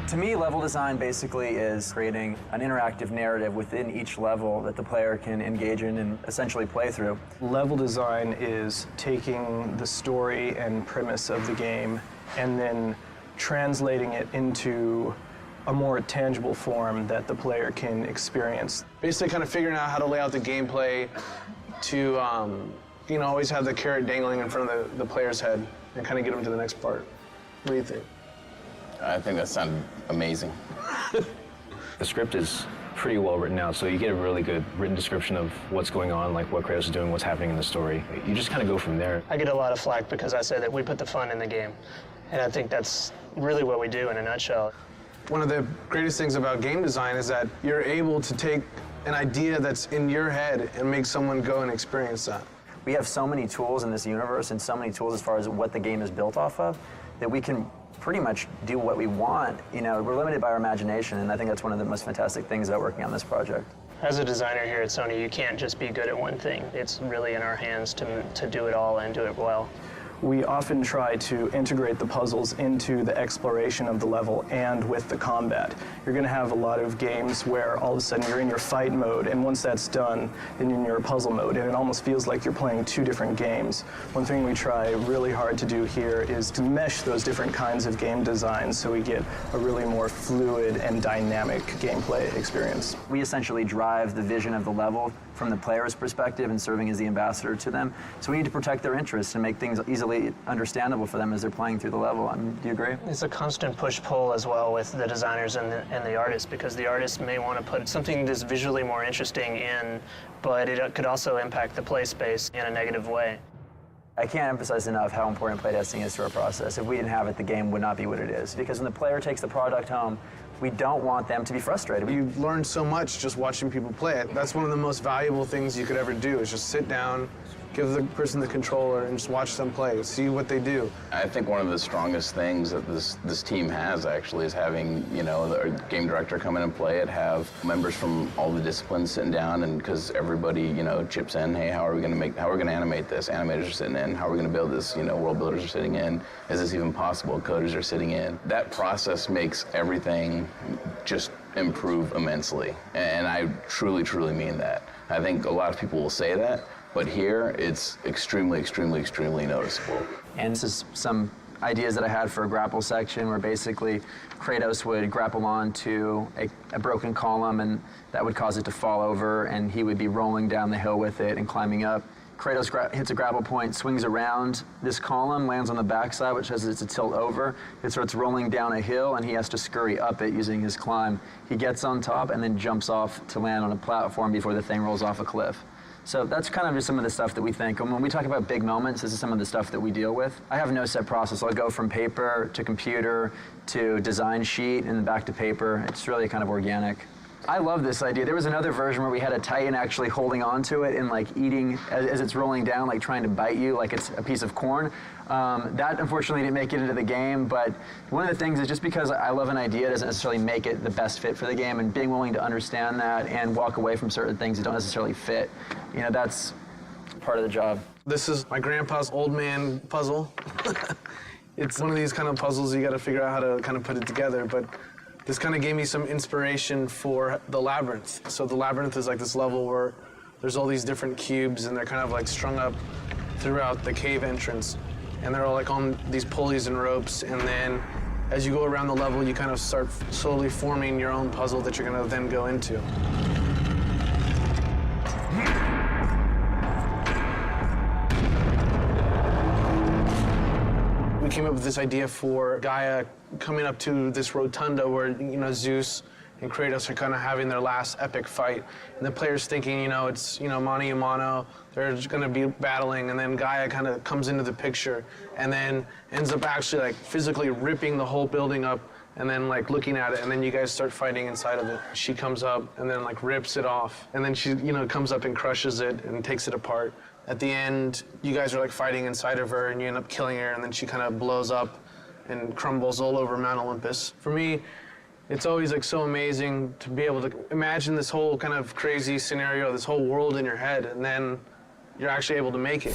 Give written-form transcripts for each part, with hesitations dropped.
To me, level design basically is creating an interactive narrative within each level that the player can engage in and essentially play through. Level design is taking the story and premise of the game and then translating it into a more tangible form that the player can experience. Basically kind of figuring out how to lay out the gameplay to, always have the carrot dangling in front of the player's head and kind of get them to the next part. What do you think? I think that sounded amazing. The script is pretty well written out, so you get a really good written description of what's going on, like what Kratos is doing, what's happening in the story. You just kind of go from there. I get a lot of flack because I say that we put the fun in the game, and I think that's really what we do in a nutshell. One of the greatest things about game design is that you're able to take an idea that's in your head and make someone go and experience that. We have so many tools in this universe and so many tools as far as what the game is built off of that we can pretty much do what we want. We're limited by our imagination, and I think that's one of the most fantastic things about working on this project. As a designer here at Sony, you can't just be good at one thing. It's really in our hands to do it all and do it well. We often try to integrate the puzzles into the exploration of the level and with the combat. You're going to have a lot of games where all of a sudden you're in your fight mode, and once that's done, then you're in your puzzle mode, and it almost feels like you're playing two different games. One thing we try really hard to do here is to mesh those different kinds of game designs so we get a really more fluid and dynamic gameplay experience. We essentially drive the vision of the level from the player's perspective and serving as the ambassador to them. So we need to protect their interests and make things easily understandable for them as they're playing through the level. Do you agree? It's a constant push-pull as well with the designers and the artists, because the artists may want to put something that's visually more interesting in, but it could also impact the play space in a negative way. I can't emphasize enough how important playtesting is to our process. If we didn't have it, the game would not be what it is. Because when the player takes the product home, we don't want them to be frustrated. You learn so much just watching people play it. That's one of the most valuable things you could ever do, is just sit down, give the person the controller, and just watch them play, see what they do. I think one of the strongest things that this team has actually is having, the game director come in and play it, have members from all the disciplines sitting down, and because everybody, chips in, hey, how are we going to animate this? Animators are sitting in. How are we going to build this? World builders are sitting in. Is this even possible? Coders are sitting in. That process makes everything just improve immensely, and I truly, truly mean that. I think a lot of people will say that, but here, it's extremely, extremely, extremely noticeable. And this is some ideas that I had for a grapple section where basically Kratos would grapple onto a broken column, and that would cause it to fall over, and he would be rolling down the hill with it and climbing up. Kratos hits a grapple point, swings around this column, lands on the backside, which has it's a tilt over. It starts rolling down a hill, and he has to scurry up it using his climb. He gets on top and then jumps off to land on a platform before the thing rolls off a cliff. So that's kind of just some of the stuff that we think. And when we talk about big moments, this is some of the stuff that we deal with. I have no set process. I'll go from paper to computer to design sheet and then back to paper. It's really kind of organic. I love this idea. There was another version where we had a Titan actually holding on to it and like eating as it's rolling down, like trying to bite you like it's a piece of corn. That unfortunately didn't make it into the game, but one of the things is just because I love an idea doesn't necessarily make it the best fit for the game, and being willing to understand that and walk away from certain things that don't necessarily fit, that's part of the job. This is my grandpa's old man puzzle. It's one of these kind of puzzles you got to figure out how to kind of put it together, but this kind of gave me some inspiration for the Labyrinth. So the Labyrinth is like this level where there's all these different cubes, and they're kind of like strung up throughout the cave entrance. And they're all like on these pulleys and ropes, and then as you go around the level, you kind of start slowly forming your own puzzle that you're gonna then go into. We came up with this idea for Gaia coming up to this rotunda where, Zeus and Kratos are kind of having their last epic fight. And the player's thinking, it's, mano a mano, they're just gonna be battling, and then Gaia kind of comes into the picture and then ends up actually like physically ripping the whole building up and then like looking at it, and then you guys start fighting inside of it. She comes up and then like rips it off, and then she, comes up and crushes it and takes it apart. At the end, you guys are like fighting inside of her and you end up killing her, and then she kind of blows up and crumbles all over Mount Olympus. For me, it's always like so amazing to be able to imagine this whole kind of crazy scenario, this whole world in your head, and then you're actually able to make it.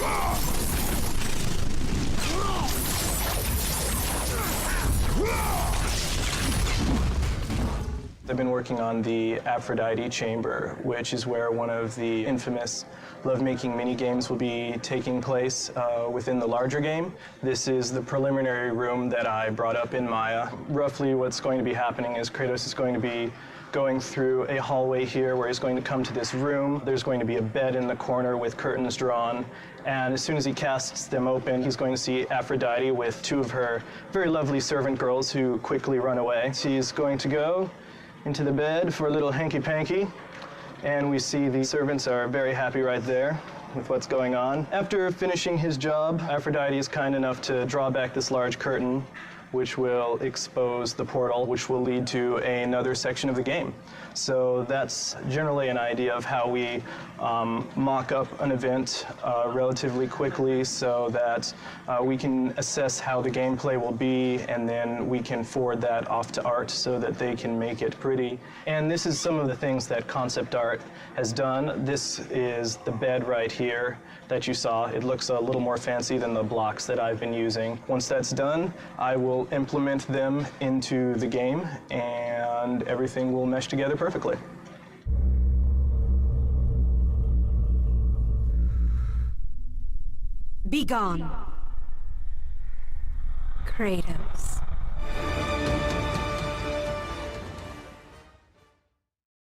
I've been working on the Aphrodite chamber, which is where one of the infamous lovemaking mini-games will be taking place within the larger game. This is the preliminary room that I brought up in Maya. Roughly what's going to be happening is Kratos is going to be going through a hallway here where he's going to come to this room. There's going to be a bed in the corner with curtains drawn, and as soon as he casts them open, he's going to see Aphrodite with two of her very lovely servant girls who quickly run away. She's going to go into the bed for a little hanky-panky, and we see the servants are very happy right there with what's going on. After finishing his job, Aphrodite is kind enough to draw back this large curtain, which will expose the portal, which will lead to another section of the game. So that's generally an idea of how we mock up an event relatively quickly so that we can assess how the gameplay will be, and then we can forward that off to art so that they can make it pretty. And this is some of the things that concept art has done. This is the bed right here that you saw. It looks a little more fancy than the blocks that I've been using. Once that's done, I will implement them into the game, and everything will mesh together perfectly. Be gone, Kratos.